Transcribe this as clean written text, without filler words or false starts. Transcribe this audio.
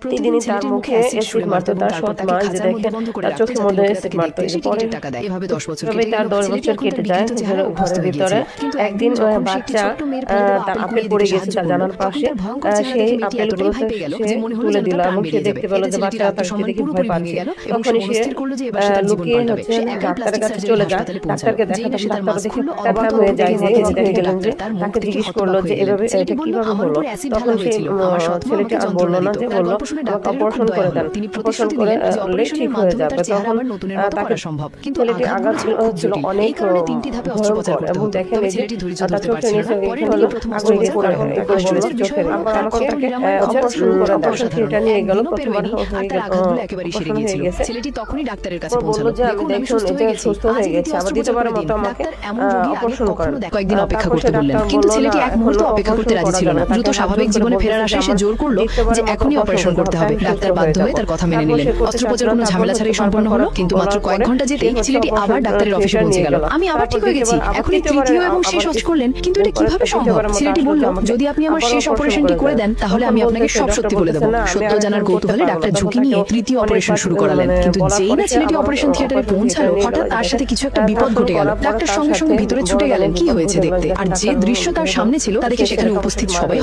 প্রতিদিনই তার মুখে অ্যাসিড মারতো তার সৎ মা, যে দেখে তার চোখের মধ্যে অ্যাসিড মারতো। পরে এভাবে 10 বছর তার 10 বছর কেটে যায় ঘরের ভিতরে। একদিন বাচ্চা তার আপেল পড়ে গেছে তার জানালার পাশে, সেই আপেলগুলো সে তুলে দিল এবং সে দেখতে পেল যে বাচ্চা তাকে দেখে ভয় পাচ্ছে। তখনই সে লুকিয়ে ডাক্তারের কাছে চলে যায়, ডাক্তারকে দেখাতে ডাক্তার দেখে অবাক হয়ে যায়, যে দেখে গেলেন যে তাকে জিজ্ঞেস করলো যে এভাবে এটা কিভাবে হলো। তখন সেই ছেলেটি আর বললো না, যে বললো আমাকে অপারেশন করে দেন, অপারেশন করে ঠিক হয়ে যাবে। তখন তাকে ছেলেটি আঘাত ছিল অনেক ভয়ঙ্কর, এবং দেখেন এই যে তার চোখের নিচে আগুন পড়ে চোখের, তখন তাকে অপারেশন করে দেন। সেটা নিয়ে গেল, প্রথমবার হয়ে গেছে। ছেলেটি তখনই ডাক্তারের কাছে বললো যে আমি দেখুন এটা সুস্থ হয়ে গেছে, আবার দ্বিতীয়বারের মতো আমাকে অপারেশন করেন। কয়েকদিন অপেক্ষা করতে বললেন, কিন্তু ছেলেটি এক মুহূর্ত অপেক্ষা করতে রাজি ছিল না। দ্রুত স্বাভাবিক জীবনে ফেরার আশায় সে জোর করলো যে এখনই অপারেশন করতে হবে। ডাক্তার বাধ্য হয়ে তার কথা মেনে নিলেন। অস্ত্রোপচার কোনো ঝামেলা ছাড়াই সম্পন্ন হলো, কিন্তু মাত্র কয়েক ঘন্টা যেতেই ছেলেটি আবার ডাক্তারের অফিসে পৌঁছে গেল। আমি আবার ঠিক হয়ে গেছি, এখনই তৃতীয় এবং শেষ অস্ত্র করলেন, কিন্তু এটা কিভাবে সম্ভব? ছেলেটি বলল, যদি আপনি আমার শেষ অপারেশনটি করে দেন তাহলে আমি আপনাকে সব সত্যি বলে দেবো। সত্য জানার কৌতূহলে ডাক্তার ঝুঁকি নিয়ে তৃতীয় অপারেশন শুরু করালেন। কিন্তু যেই না ছেলেটি অপারেশন থিয়েটারে পৌঁছালো, হঠাৎ তার সাথে কিছু একটা বিপদ ঘটে গেল। ডাক্তার সঙ্গে সঙ্গে ভিতরে ছুটে গেলেন কি হয়েছে দেখতে, আর যে দৃশ্য তার সামনে ছিল তা দেখে সেখানে উপস্থিত সবাই